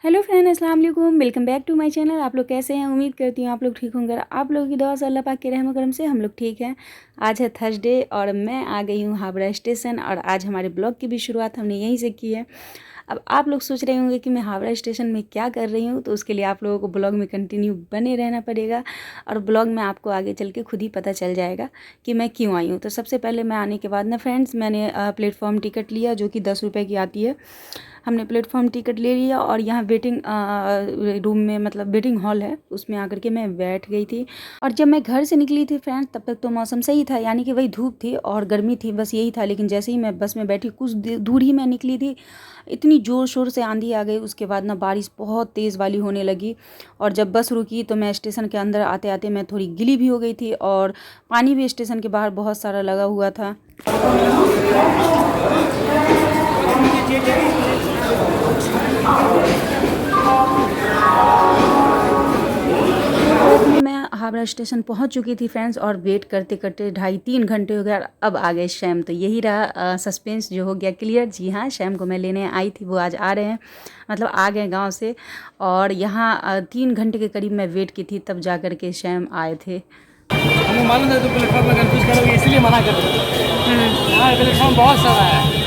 Hello friend, अस्सलाम वालेकुम। Welcome back to my channel. आप लोग कैसे हैं? उम्मीद करती हूँ आप लोग ठीक होंगे। आप लोगों की दुआ से अल्लाह पाक के रहम करम से हम लोग ठीक हैं। आज है थर्सडे और मैं आ गई हूँ हावड़ा स्टेशन और आज हमारे ब्लॉग की भी शुरुआत हमने यहीं से की है। अब आप लोग सोच रहे होंगे कि मैं हावड़ा स्टेशन में क्या कर रही हूँ, तो उसके लिए आप लोगों को ब्लॉग में कंटिन्यू बने रहना पड़ेगा और ब्लॉग में आपको आगे चल के खुद ही पता चल जाएगा कि मैं क्यों आई हूँ। तो सबसे पहले मैं आने के बाद ना फ्रेंड्स, मैंने प्लेटफॉर्म टिकट लिया जो कि 10 रुपये की आती है। हमने प्लेटफॉर्म टिकट ले लिया और यहाँ वेटिंग रूम में, मतलब वेटिंग हॉल है, उसमें आकर के मैं बैठ गई थी। और जब मैं घर से निकली थी फ्रेंड्स, तब तक तो मौसम सही था, यानी कि वही धूप थी और गर्मी थी, बस यही था। लेकिन जैसे ही मैं बस में बैठी, कुछ दूर ही मैं निकली थी, इतनी ज़ोर शोर से आंधी आ गई। उसके बाद ना बारिश बहुत तेज़ वाली होने लगी और जब बस रुकी तो मैं स्टेशन के अंदर आते आते मैं थोड़ी गीली भी हो गई थी और पानी भी स्टेशन के बाहर बहुत सारा लगा हुआ था। मैं हावड़ा स्टेशन पहुंच चुकी थी फ्रेंड्स और वेट करते करते 2.5-3 घंटे हो गया। अब आ गए शैम, तो यही रहा सस्पेंस जो हो गया क्लियर। जी हाँ, शैम को मैं लेने आई थी, वो आज आ रहे हैं, मतलब आ गए गांव से। और यहाँ 3 घंटे के करीब मैं वेट की थी, तब जा कर के शैम आए थे। हमें मालूम है तो प्लेटफॉर्म में कंफ्यूज करोगे, इसलिए मना कर रहे हैं। यहाँ प्लेटफॉर्म बहुत सारा है।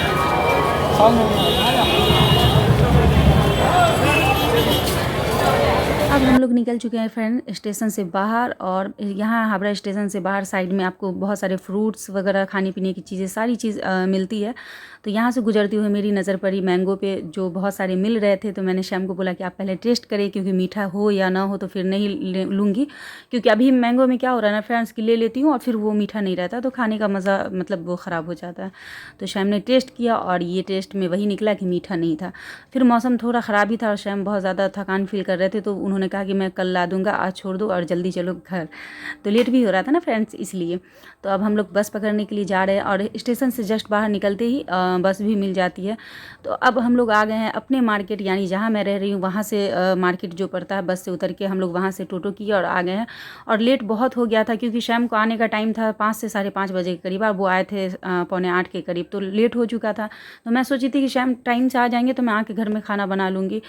अब हम लोग निकल चुके हैं फ्रेंड स्टेशन से बाहर और यहाँ हावड़ा स्टेशन से बाहर साइड में आपको बहुत सारे फ्रूट्स वगैरह, खाने पीने की चीज़ें, सारी चीज़ मिलती है। तो यहाँ से गुजरती हुई मेरी नज़र पड़ी मैंगो पे, जो बहुत सारे मिल रहे थे। तो मैंने शाम को बोला कि आप पहले टेस्ट करें, क्योंकि मीठा हो या ना हो तो फिर नहीं लूँगी, क्योंकि अभी मैंगो में क्या हो रहा है ना फ्रेंड्स, कि ले लेती हूँ और फिर वो मीठा नहीं रहता, तो खाने का मज़ा मतलब वो ख़राब हो जाता है। तो शैम ने टेस्ट किया और ये टेस्ट में वही निकला कि मीठा नहीं था। फिर मौसम थोड़ा ख़राब ही था और शैम बहुत ज़्यादा थकान फील कर रहे थे, तो उन्होंने कहा कि मैं कल ला दूंगा, आज छोड़ दो और जल्दी चलो घर। तो लेट भी हो रहा था ना फ्रेंड्स, इसलिए। तो अब हम लोग बस पकड़ने के लिए जा रहे हैं और स्टेशन से जस्ट बाहर निकलते ही बस भी मिल जाती है। तो अब हम लोग आ गए हैं अपने मार्केट, यानी जहाँ मैं रह रही हूँ वहाँ से मार्केट जो पड़ता है, बस से उतर के हम लोग वहाँ से टोटो किए और आ गए हैं। और लेट बहुत हो गया था, क्योंकि शाम को आने का टाइम था 5 से 5:30 बजे के करीब, और वो आए थे 7:45 के करीब, तो लेट हो चुका था। तो मैं सोची थी कि शाम टाइम से आ जाएंगे तो मैं आके घर में खाना बना लूँगी,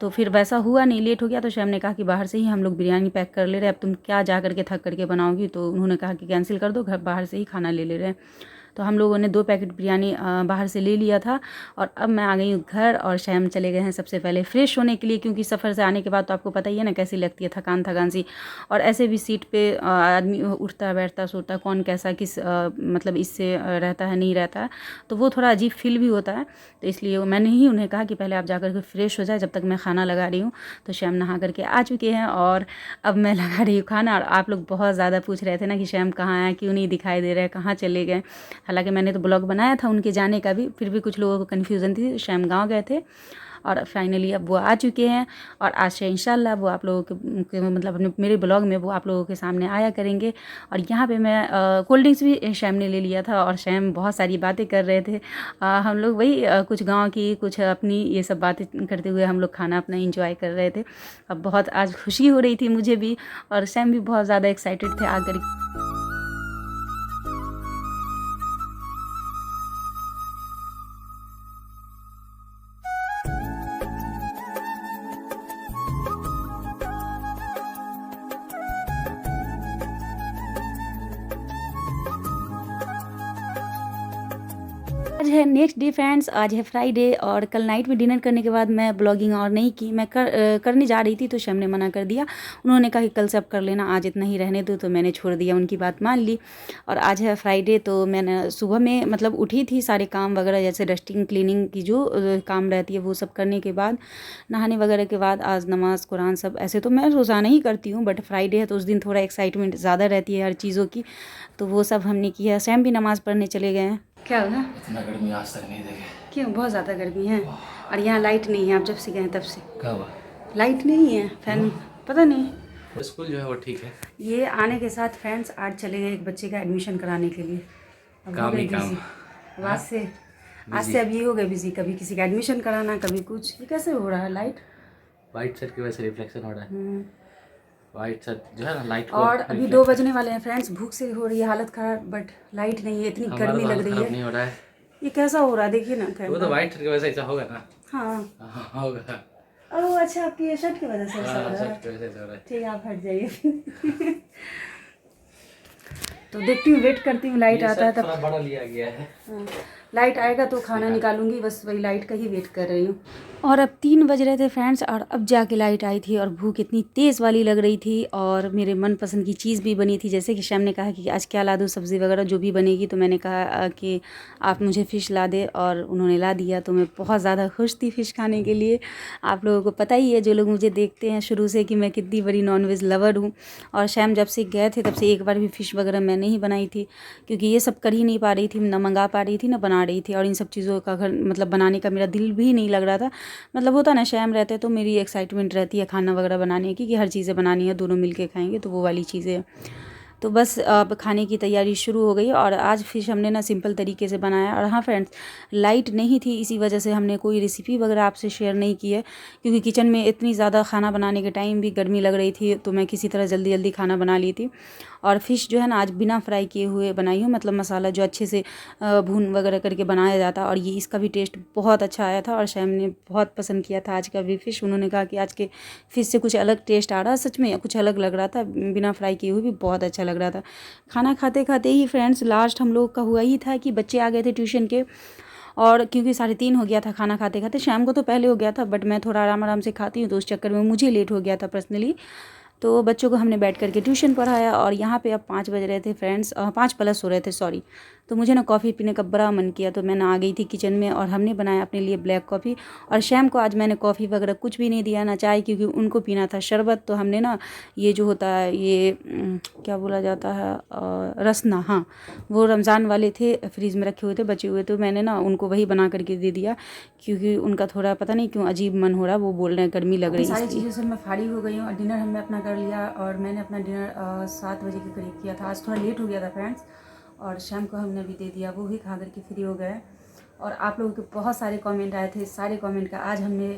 तो फिर वैसा हुआ नहीं, लेट हो गया। तो शैम ने कहा कि बाहर से ही हम लोग बिरयानी पैक कर ले रहे हैं, अब तुम क्या जा करके थक करके बनाओगी। तो उन्होंने कहा कि कैंसिल कर दो, घर बाहर से ही खाना ले ले रहे हैं। तो हम लोगों ने 2 पैकेट बिरयानी बाहर से ले लिया था और अब मैं आ गई हूँ घर और शैम चले गए हैं सबसे पहले फ्रेश होने के लिए, क्योंकि सफ़र से आने के बाद तो आपको पता ही है ना कैसी लगती है, थकान थकान सी। और ऐसे भी सीट पे आदमी उठता बैठता सोता, कौन कैसा किस मतलब इससे रहता है नहीं रहता है, तो वो थोड़ा अजीब फील भी होता है। तो इसलिए मैंने ही उन्हें कहा कि पहले आप जा कर के फ्रेश हो जाए, जब तक मैं खाना लगा रही हूँ। तो शैम नहा करके आ चुके हैं और अब मैं लगा रही हूँ खाना। और आप लोग बहुत ज़्यादा पूछ रहे थे ना कि शैम कहाँ है, क्यों नहीं दिखाई दे रहे, कहाँ चले गए। हालांकि मैंने तो ब्लॉग बनाया था उनके जाने का भी, फिर भी कुछ लोगों को कन्फ्यूज़न थी। शैम गाँव गए थे और फाइनली अब वो आ चुके हैं और आज से इंशाल्लाह वो आप लोगों के मतलब अपने मेरे ब्लॉग में वो आप लोगों के सामने आया करेंगे। और यहाँ पे मैं कोल्ड ड्रिंक्स भी शैम ने ले लिया था और शैम बहुत सारी बातें कर रहे थे। हम लोग वही कुछ गांव की, कुछ अपनी, ये सब बातें करते हुए हम लोग खाना अपना इंजॉय कर रहे थे। अब बहुत आज खुशी हो रही थी मुझे भी और शैम भी बहुत ज़्यादा एक्साइटेड थे आकर। आज है नेक्स्ट डे फ्रेंड्स, आज है फ्राइडे और कल नाइट में डिनर करने के बाद मैं ब्लॉगिंग और नहीं की। मैं करने जा रही थी तो शैम ने मना कर दिया। उन्होंने कहा कि कल से अब कर लेना, आज इतना ही रहने दो, तो मैंने छोड़ दिया, उनकी बात मान ली। और आज है फ्राइडे, तो मैंने सुबह में मतलब उठी थी, सारे काम वगैरह जैसे डस्टिंग क्लीनिंग की जो काम रहती है वो सब करने के बाद, नहाने वगैरह के बाद आज नमाज़ कुरान सब, ऐसे तो मैं रोज़ाना ही करती हूँ, बट फ्राइडे है तो उस दिन थोड़ा एक्साइटमेंट ज़्यादा रहती है हर चीज़ों की, तो वो सब हमने किया। शैम भी नमाज़ पढ़ने चले गए हैं। क्या हुआ? इतना गर्मी आज तक नहीं देखे। क्यों? बहुत ज़्यादा गर्मी है और यहाँ लाइट नहीं है। आप जब से गए तब से क्या हुआ? लाइट नहीं है, फैन पता नहीं। स्कूल जो है वो ठीक है। ये आने के साथ फ्रेंड्स आज चले गए एक बच्चे का एडमिशन कराने के लिए। अब हो काम गए ही काम। बिजी। अब आज से अब ये हो गए बिजी, कभी किसी का एडमिशन कराना, कभी कुछ। ये कैसे हो रहा है लाइट? वाइट शर्ट की वजह से रिफ्लेक्शन हो रहा है। वाइट शर्ट जो है ना लाइट को और अभी 2 बजने वाले हैं फ्रेंड्स, भूख से हो रही है हालत ख़राब, बट लाइट नहीं है, इतनी गर्मी लग रही नहीं है। हो रहा है। ये कैसा हो रहा है देखिए ना वो तो कैमरा। वाइट शर्ट की वजह से ऐसा होगा ना। हाँ होगा। ओह अच्छा, आपकी ये शर्ट की वजह से ऐसा हो रहा है। शर्ट की वजह से हो रहा है। ठीक है, आप हट जाइए। तो देखती हूँ, वेट करती हूँ, लाइट आता है तब। थोड़ा बड़ा लिया गया है। हाँ, लाइट आएगा तो खाना निकालूंगी, बस वही लाइट का ही वेट कर रही हूँ। और अब 3 बज रहे थे फ्रेंड्स, और अब जाके लाइट आई थी और भूख इतनी तेज़ वाली लग रही थी, और मेरे मनपसंद की चीज़ भी बनी थी। जैसे कि शैम ने कहा कि आज क्या ला दूँ, सब्ज़ी वगैरह जो भी बनेगी, तो मैंने कहा कि आप मुझे फ़िश ला दे, और उन्होंने ला दिया। तो मैं बहुत ज़्यादा खुश थी फ़िश खाने के लिए। आप लोगों को पता ही है, जो लोग मुझे देखते हैं शुरू से, कि मैं कितनी बड़ी नॉनवेज लवर हूँ। और शैम जब से गए थे तब से एक बार भी फ़िश वगैरह मैंने ही बनाई थी, क्योंकि ये सब कर ही नहीं पा रही थी, ना मंगा पा रही थी ना बना रही थी। और इन सब चीज़ों का घर मतलब बनाने का मेरा दिल भी नहीं लग रहा था। मतलब होता ना, शैम रहते तो मेरी एक्साइटमेंट रहती है खाना वगैरह बनाने की, कि हर चीज़ें बनानी है, दोनों मिल के खाएंगे, तो वो वाली चीज़ें। तो बस अब खाने की तैयारी शुरू हो गई। और आज फिश हमने ना सिंपल तरीके से बनाया। और हाँ फ्रेंड्स, लाइट नहीं थी, इसी वजह से हमने कोई रेसिपी वगैरह आपसे शेयर नहीं की है, क्योंकि किचन में इतनी ज़्यादा खाना बनाने के टाइम भी गर्मी लग रही थी, तो मैं किसी तरह जल्दी जल्दी खाना बना ली थी। और फ़िश जो है ना, आज बिना फ्राई किए हुए बनाई हूँ, मतलब मसाला जो अच्छे से भून वगैरह करके बनाया जाता। और ये इसका भी टेस्ट बहुत अच्छा आया था, और शैम ने बहुत पसंद किया था आज का भी फ़िश। उन्होंने कहा कि आज के फ़िश से कुछ अलग टेस्ट आ रहा है, सच में कुछ अलग लग रहा था, बिना फ्राई किए हुए भी बहुत अच्छा लग रहा था। खाना खाते खाते ही फ्रेंड्स, लास्ट हम लोग का हुआ ही था कि बच्चे आ गए थे ट्यूशन के। और क्योंकि 3:30 हो गया था खाना खाते खाते, शाम को तो पहले हो गया था, बट मैं थोड़ा आराम आराम से खाती हूँ, तो उस चक्कर में मुझे लेट हो गया था पर्सनली। तो बच्चों को हमने बैठ करके ट्यूशन पढ़ाया। और यहाँ पे अब 5 बज रहे थे फ्रेंड्स, 5 प्लस हो रहे थे, सॉरी। तो मुझे ना कॉफ़ी पीने का बड़ा मन किया, तो मैं ना आ गई थी किचन में, और हमने बनाया अपने लिए ब्लैक कॉफ़ी। और शैम को आज मैंने कॉफ़ी वगैरह कुछ भी नहीं दिया, ना चाय, क्योंकि उनको पीना था शरबत। तो हमने ना ये जो होता है, ये क्या बोला जाता है, रसना, हाँ, वो रमज़ान वाले थे, फ्रीज़ में रखे हुए थे, बचे हुए, तो मैंने ना उनको वही बना करके दे दिया, क्योंकि उनका थोड़ा पता नहीं क्यों अजीब मन हो रहा, वो बोल रहे हैं गर्मी लग रही है। सारी चीज़ों से मैं फाड़ी हो गई हूँ, और डिनर हमने अपना कर लिया। और मैंने अपना डिनर 7 बजे के करीब किया था। आज थोड़ा लेट हो गया था फ्रेंड्स, और शाम को हमने भी दे दिया, वो भी खा करके फ्री हो गए। और आप लोगों के बहुत सारे कमेंट आए थे, सारे कमेंट का आज हमने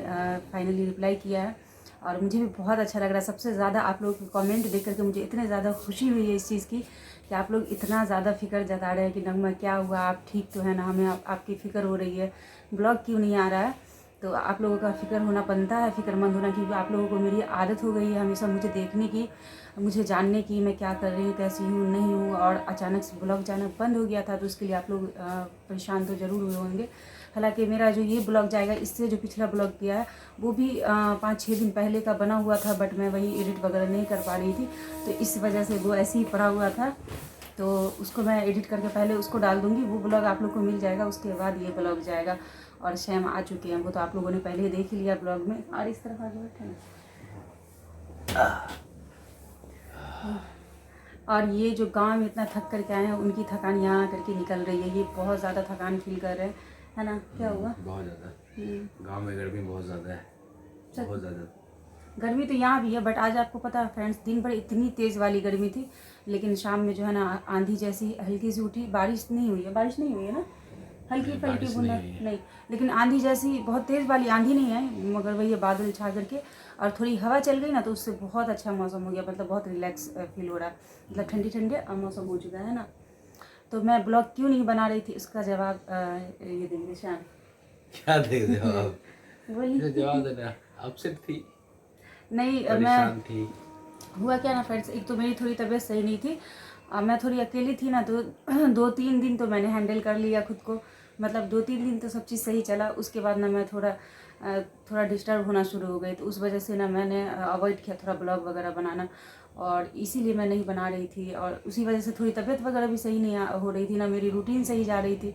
फाइनली रिप्लाई किया है, और मुझे भी बहुत अच्छा लग रहा है। सबसे ज़्यादा आप लोगों के कमेंट देख करके मुझे इतने ज़्यादा खुशी हुई है इस चीज़ की, कि आप लोग इतना ज़्यादा फ़िक्र जता रहे हैं कि नगमा क्या हुआ, आप ठीक तो है ना, हमें आपकी फ़िक्र हो रही है, ब्लॉग क्यों नहीं आ रहा है। तो आप लोगों का फ़िक्र होना बनता है, फ़िक्रमंद होना, क्योंकि आप लोगों को मेरी आदत हो गई है हमेशा मुझे देखने की, मुझे जानने की, मैं क्या कर रही हूँ, कैसी हूँ, नहीं हूँ। और अचानक से ब्लॉग जाना बंद हो गया था, तो उसके लिए आप लोग परेशान तो ज़रूर हुए होंगे। हालांकि मेरा जो ये ब्लॉग जाएगा, इससे जो पिछला ब्लॉग किया है, वो भी 5-6 दिन पहले का बना हुआ था, बट मैं वही एडिट वगैरह नहीं कर पा रही थी, तो इस वजह से वो ऐसे ही पड़ा हुआ था। तो उसको मैं एडिट करके पहले उसको डाल दूँगी, वो ब्लॉग आप लोग को मिल जाएगा, उसके बाद ये ब्लॉग जाएगा। और शैम आ चुके हैं, वो तो आप लोगों ने पहले ही देख ही लिया ब्लॉग में। और इस तरफ आगे बैठे हैं। और ये जो गांव में इतना थक करके आए हैं, उनकी थकान यहाँ करके निकल रही है, ये बहुत ज़्यादा थकान फील कर रहे हैं, है ना। क्या हुआ? बहुत ज़्यादा गांव में गर्मी बहुत ज़्यादा है, बहुत ज़्यादा गर्मी तो यहाँ भी है, बट आज आपको पता है फ्रेंड्स, दिन भर इतनी तेज़ वाली गर्मी थी, लेकिन शाम में जो है ना, आंधी जैसी हल्की सी उठी, बारिश नहीं हुई है ना, हल्की फल्की बूंदा नहीं, लेकिन आंधी जैसी बहुत तेज़ वाली आंधी नहीं है, मगर वही बादल छा करके और थोड़ी हवा चल गई ना, तो उससे बहुत अच्छा मौसम हो गया, मतलब बहुत रिलैक्स फील हो रहा है, मतलब ठंडी ठंडे मौसम हो चुका है ना। तो मैं ब्लॉग क्यों नहीं बना रही थी, इसका जवाब ये देंगे शाम। क्या देख रहे हो आप? बोलिए जवाब देना। अपसेट थी, नहीं, परेशान थी। हुआ क्या ना फ्रेंड्स, एक तो मेरी थोड़ी तबीयत सही नहीं थी, मैं थोड़ी अकेली थी ना, तो 2-3 दिन तो मैंने हैंडल कर लिया खुद को, मतलब 2-3 दिन तो सब चीज़ सही चला। उसके बाद ना मैं थोड़ा डिस्टर्ब होना शुरू हो गई, तो उस वजह से ना मैंने अवॉइड किया थोड़ा ब्लॉग वगैरह बनाना, और इसीलिए मैं नहीं बना रही थी। और उसी वजह से थोड़ी तबीयत वगैरह भी सही नहीं हो रही थी ना, मेरी रूटीन सही जा रही थी,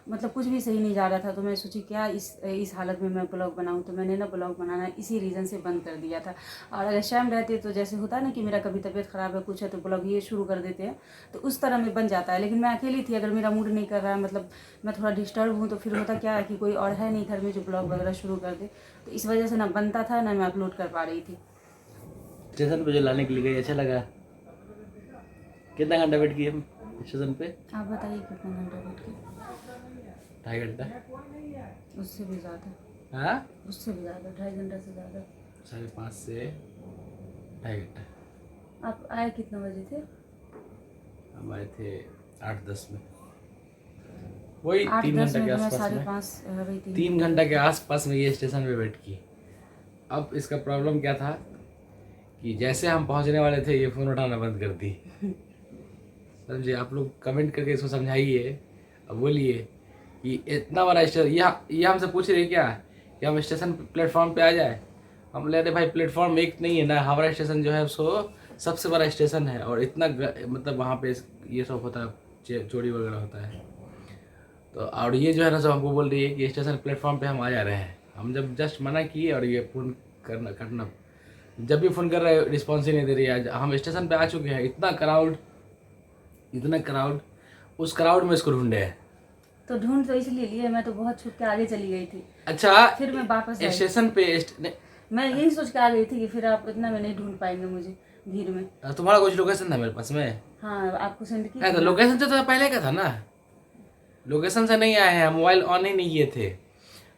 मतलब कुछ भी सही नहीं जा रहा था। तो मैं सोची क्या इस हालत में मैं ब्लॉग बनाऊं, तो मैंने ना ब्लॉग बनाना इसी रीज़न से बंद कर दिया था। और अगर शाम रहते तो जैसे होता है ना कि मेरा कभी तबीयत ख़राब है कुछ है, तो ब्लॉग ये शुरू कर देते हैं, तो उस तरह में बन जाता है। लेकिन मैं अकेली थी, अगर मेरा मूड नहीं कर रहा है, मतलब मैं थोड़ा डिस्टर्ब हूँ, तो फिर होता क्या है कि कोई और है नहीं घर में जो ब्लॉग वगैरह शुरू कर दे, तो इस वजह से ना बनता था ना मैं अपलोड कर पा रही थी। स्टेशन पे जो लाने के लिए गई, अच्छा लगा? कितना घंटा वेट किए स्टेशन पे? आप बताइए कितना घंटा वेट किया? 2.5 घंटा, उससे भी ज़्यादा। हाँ, उससे भी ज़्यादा, 2.5 घंटा से ज़्यादा। 5:30 से 2.5 घंटा। आप आए कितने बजे थे? हम आए थे 8-10 में, वही 3 8-10 घंटा में, के मैं आसपास में, 5:30 3 घंटा के आसपास में ये स्टेशन पे वेट की। अब इसका प्रॉब्लम क्या था कि जैसे हम पहुंचने वाले थे ये फ़ोन उठाना बंद कर दी। समझे? आप लोग कमेंट करके इसको समझाइए। अब बोलिए कि इतना बड़ा स्टेशन, ये हमसे पूछ रहे क्या कि हम स्टेशन प्लेटफॉर्म पे आ जाए। हम बोले अरे भाई प्लेटफॉर्म एक नहीं है ना, हावड़ा स्टेशन जो है सो सबसे बड़ा स्टेशन है और इतना मतलब वहाँ पे ये सब होता है, चोरी वगैरह होता है। तो और ये जो है ना सब हमको बोल रही है कि स्टेशन प्लेटफॉर्म पे हम आ जा रहे हैं। हम जब जस्ट मना किए और ये फ़ोन करना जब भी फ़ोन कर रहे हैं रिस्पॉन्स ही नहीं दे रही है। हम स्टेशन पे आ चुके हैं, इतना क्राउड, उस क्राउड में इसको ढूंढे हैं। तो ढूंढ तो इसलिए लिए, मैं तो बहुत छुप के आगे चली गई थी। अच्छा फिर मैं वापस आई। स्टेशन पे मैं यही सोच के आ गई थी कि फिर आप इतना में नहीं ढूंढ पाएंगे मुझे भीड़ में। तुम्हारा कुछ लोकेशन था मेरे पास में? हाँ, आपको सेंड है तो की। लोकेशन से तो पहले का था ना, लोकेशन से नहीं आए हैं, मोबाइल ऑन ही नहीं किए थे।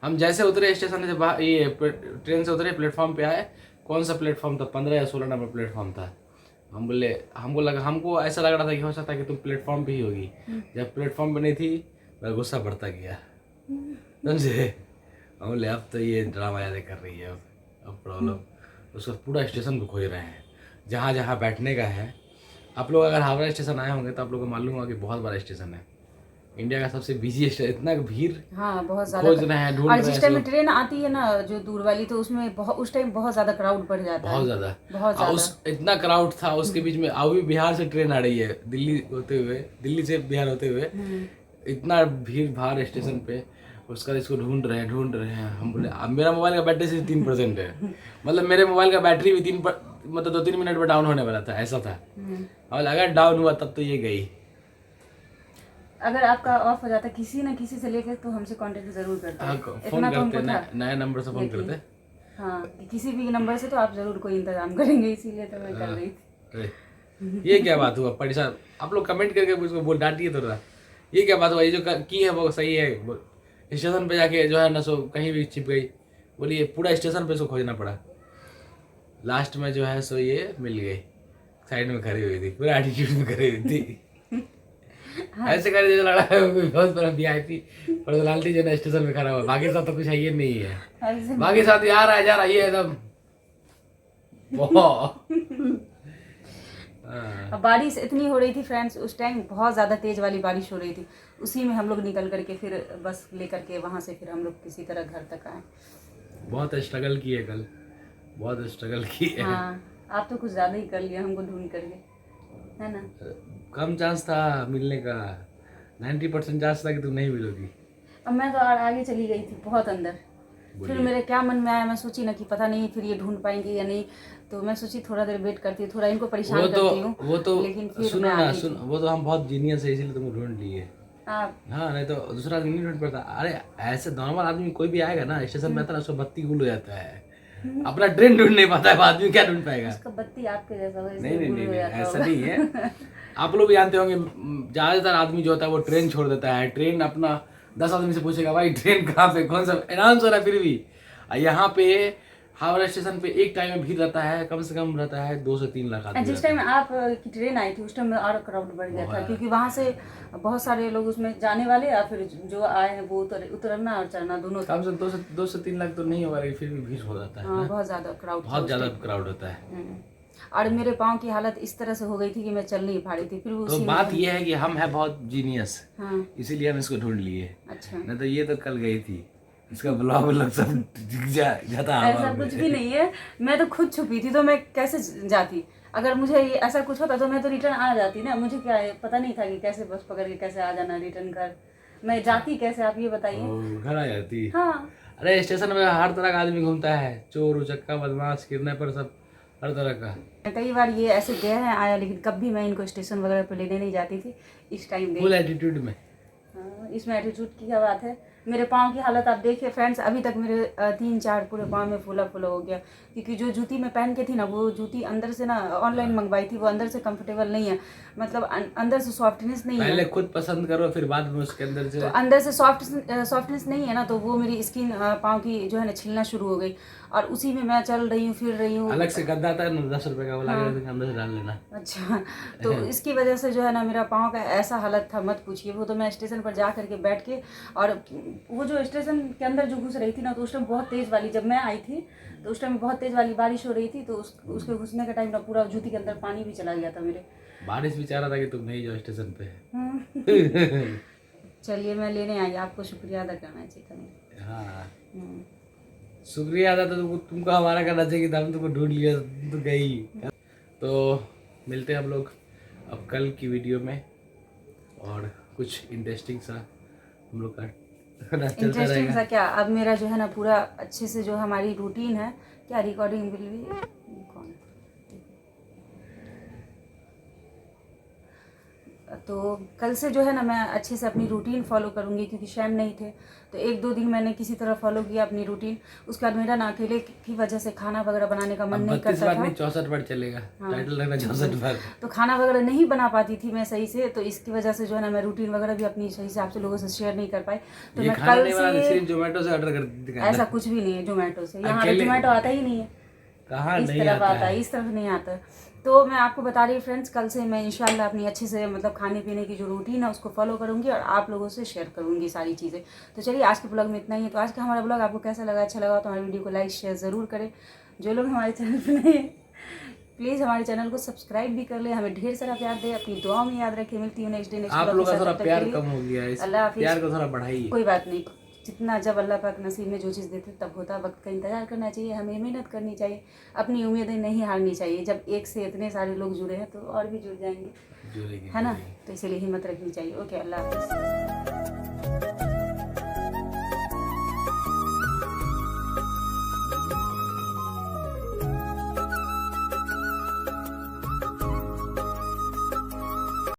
हम जैसे उतरे स्टेशन से बाहर, ये ट्रेन से उतरे प्लेटफॉर्म पे आए। कौन सा प्लेटफॉर्म था? 15 या 16 नंबर प्लेटफॉर्म था। हम बोले, हमको ऐसा लग रहा था कि हो सकता है कि तुम प्लेटफॉर्म पे ही होगी। जब प्लेटफॉर्म पे नहीं थी मेरा गुस्सा बढ़ता गया, समझे? हम बोले अब तो ये ड्रामा ज़्यादा कर रही है। अब प्रॉब्लम उसका पूरा स्टेशन को खोज रहे हैं, जहाँ जहाँ बैठने का है। आप लोग अगर हावड़ा स्टेशन आए होंगे तो आप लोगों को मालूम होगा कि बहुत बड़ा स्टेशन है, इंडिया का सबसे बिजी स्टेशन। इतना भीड़, हाँ बहुत ज्यादा खोज रहे हैं, ढूंढ और रहे जिस हैं टाइम में सब। ट्रेन आती है ना जो दूर वाली, तो उसमें उस टाइम बहुत ज्यादा क्राउड बढ़ जाता है। बहुत ज़्यादा, बहुत और उस इतना क्राउड था उसके बीच में। अभी बिहार से ट्रेन आ रही है, दिल्ली से बिहार होते हुए। इतना भीड़ भाड़ स्टेशन पे, उसका इसको ढूंढ रहे हैं। हम बोले अब मेरा मोबाइल का बैटरी सिर्फ 3% है। मतलब मेरे मोबाइल का बैटरी भी 2-3 मिनट में डाउन होने वाला था, ऐसा था। और अगर डाउन हुआ तब तो ये गई। अगर आपका ऑफ हो जाता किसी न किसी से लेकर, तो हमसे कांटेक्ट जरूर करते। हाँ, फोन करते, नए नंबर से फोन करते। हाँ, किसी भी नंबर से तो आप जरूर कोई इंतजाम करेंगे, इसीलिए तो मैं कर रही थी। अरे ये क्या बात हुआ? परेशान आप लोग कमेंट करके मुझको बोल डांटिए थोड़ा। ये क्या बात हुआ? ये जो की है वो सही है? स्टेशन पे जाके जो है ना सो कहीं भी छिप गई, बोलिए पूरा स्टेशन पे सो खोजना पड़ा। लास्ट में जो है सो ये मिल गई, साइड में खड़ी हुई थी, पूरा एटीट्यूड में खड़ी हुई थी। ऐसे कर जैसे लड़ा है कोई बहुत बड़ा वीआईपी पर्सनालिटी जो है स्टेशन में खड़ा हुआ। बाकी साथ तो कुछ है ये नहीं है, बाकी साथ आ रहा है जा रहा है, ये एकदम अब बारिश इतनी हो रही थी फ्रेंड्स, उस टाइम बहुत ज़्यादा तेज़ वाली बारिश हो रही थी। उसी में हम लोग निकल करके फिर बस लेकर के वहाँ से फिर हम लोग किसी तरह घर तक आए। बहुत स्ट्रगल किए कल, बहुत स्ट्रगल किए। हाँ, आप तो कुछ ज़्यादा ही कर लिए हमको ढूंढ करके, है ना? कम चांस था मिलने का, 90% चांस था कि तुम नहीं मिलोगी। अब मैं तो आगे चली गई थी बहुत अंदर। फिर मेरे क्या मन में आया, मैं सोची ना कि पता नहीं फिर ये ढूंढ पाएंगे या नहीं, तो मैं सोची थोड़ा देर वेट करती हूँ, थोड़ा इनको परेशान करती हूँ। वो तो लेकिन फिर सुनो ना, वो तो हम बहुत जीनियस है इसीलिए तुमको ढूंढ लिए। आप हाँ, नहीं तो दूसरा आदमी नहीं ढूंढ पाता। अरे ऐसे नॉर्मल आदमी कोई भी आएगा ना स्टेशन में आता है, उसको बत्ती गुल हो जाता है, अपना ट्रेन ढूंढ नहीं पाता है, आदमी क्या ढूंढ पाएगा? उसका बत्ती आपके जैसा हो, नहीं, ऐसा नहीं है। आप लोग भी जानते होंगे ज्यादातर आदमी जो होता है वो ट्रेन छोड़ देता है। ट्रेन अपना 10 आदमी से पूछेगा भाई ट्रेन कहाँ पे, कौन सा अनाउंस हो रहा है, फिर भी यहाँ पे हावड़ा स्टेशन पे एक टाइम में भीड़ रहता है, कम से कम रहता है 2 से 3 लाख आदमी। जिस टाइम आप की ट्रेन आई थी उस टाइम में और क्राउड बढ़ गया था, क्योंकि वहाँ से बहुत सारे लोग उसमें जाने वाले या फिर जो आए हैं वो उतरना और चढ़ना दोनों। कम से 2 से 3 लाख तो नहीं होगा, लेकिन फिर भी भीड़ हो जाता है। हाँ, बहुत ज़्यादा क्राउड, बहुत ज़्यादा क्राउड होता है। और मेरे पाँव की हालत इस तरह से हो गई थी कि मैं चल नहीं पा रही थी। फिर तो बात ये है कि हम है बहुत जीनियस, हाँ, इसीलिए हम इसको ढूंढ लिए। अच्छा, नहीं तो ये तो कल गई थी, इसका ब्लॉग सब जाता। ऐसा कुछ भी नहीं है, मैं तो खुद छुपी थी, तो मैं कैसे जाती? अगर मुझे ऐसा कुछ होता तो मैं तो रिटर्न आ जाती ना। मुझे क्या है, पता नहीं था कि कैसे बस पकड़ के कैसे आ जाना रिटर्न घर। मैं जाती कैसे, आप ये बताइए। घर आ जाती। हाँ, अरे स्टेशन में हर तरह का आदमी घूमता है, चोर उचक्का बदमाश किडनैपर सब हर तरह का। कई बार ये ऐसे गया है आया, लेकिन कभी मैं इनको स्टेशन वगैरह पे लेने नहीं जाती थी। इस टाइम फुल एटीट्यूड में। हाँ, इसमें एटीट्यूड की क्या बात है? मेरे पाँव की हालत आप देखिए फ्रेंड्स, अभी तक मेरे 3-4 पूरे पाँव में फूला हो गया, क्योंकि जो जूती मैं पहन के थी ना, वो जूती अंदर से ना ऑनलाइन मंगवाई थी, वो अंदर से कंफर्टेबल नहीं है, मतलब अंदर से सॉफ्टनेस नहीं है। पहले खुद पसंद करो फिर बाद में उसके अंदर से तो अंदर से सॉफ्टनेस नहीं है ना, तो वो मेरी स्किन पाँव की जो है ना छिलना शुरू हो गई। और उसी में मैं चल रही हूँ, फिर रही हूँ। अलग से गद्दा आता है ना 10 रुपए का, वो लगे अंदर से डाल लेना। अच्छा, तो इसकी वजह से जो है ना मेरा पाँव का ऐसा हालत था मत पूछिए। वो तो मैं स्टेशन पर जा करके बैठ के, और वो जो स्टेशन के अंदर जो घुस रही थी ना, तो उस टाइम बहुत तेज़ वाली, जब मैं आई थी तो उस टाइम बहुत तेज़ वाली बारिश हो रही थी, तो उसके घुसने का टाइम ना पूरा जूती के अंदर पानी भी चला गया था मेरे। बारिश भी चाह रहा था कि तुम नहीं जाओ स्टेशन पे। चलिए मैं लेने आई, आपको शुक्रिया अदा करना चाहिए था मेरा। हाँ, शुक्रिया अदा तो तुमको हमारा करना चाहिए था, हम तुमको ढूंढ लिया, तुम तो गई। तो मिलते हैं हम लोग अब कल की वीडियो में, और कुछ इंटरेस्टिंग सा हम लोग का इंटरेस्टिंग सा क्या, अब मेरा जो है ना पूरा अच्छे से जो हमारी रूटीन है, क्या रिकॉर्डिंग विल बी कौन, तो कल से जो है ना मैं अच्छे से अपनी रूटीन फॉलो करूँगी, क्योंकि शैम नहीं थे तो 1-2 दिन मैंने किसी तरह फॉलो किया अपनी रूटीन। उसके बाद मेरा ना अकेले की वजह से खाना वगैरह बनाने का मन नहीं करता था। 64 बार चलेगा। हाँ। टाइटल रखना 64 बार। तो खाना वगैरह नहीं बना पाती थी मैं सही से, तो इसकी वजह से जो है ना मैं रूटीन वगैरह भी अपनी सही से आपसे लोगों से शेयर नहीं कर पाई। तो मैं कल से जोमेटो से ऑर्डर कर, ऐसा कुछ भी नहीं है जोमेटो से, यहाँ पे जोमेटो आता ही नहीं है, कहाँ इस तरफ आता है, इस तरफ नहीं आता। तो मैं आपको बता रही हूँ फ्रेंड्स, कल से मैं इंशाल्लाह अपनी अच्छे से मतलब खाने पीने की जो रूटीन है उसको फॉलो करूँगी और आप लोगों से शेयर करूँगी सारी चीज़ें। तो चलिए आज के ब्लॉग में इतना ही है। तो आज का हमारा ब्लॉग आपको कैसा लगा, अच्छा लगा तो हमारी वीडियो को लाइक शेयर ज़रूर करें। जो लोग हमारे चैनल पर नए हैं प्लीज़ हमारे चैनल को सब्सक्राइब भी कर ले, हमें ढेर सारा प्यार दे, अपनी दुआ में याद रखें। मिलती हूँ नेक्स्ट डे नेक्स्ट आप लोगों का थोड़ा प्यार कम हो गया है, अल्लाह हाफिज़। प्यार को थोड़ा बढ़ाइए। कोई बात नहीं, जितना जब अल्लाह पाक नसीब में जो चीज़ देते तब होता, वक्त का इंतज़ार करना चाहिए, हमें मेहनत करनी चाहिए, अपनी उम्मीदें नहीं हारनी चाहिए। जब एक से इतने सारे लोग जुड़े हैं तो और भी जुड़ जाएंगे, है ना, तो इसीलिए हिम्मत रखनी चाहिए। ओके, अल्लाह हाफिज़।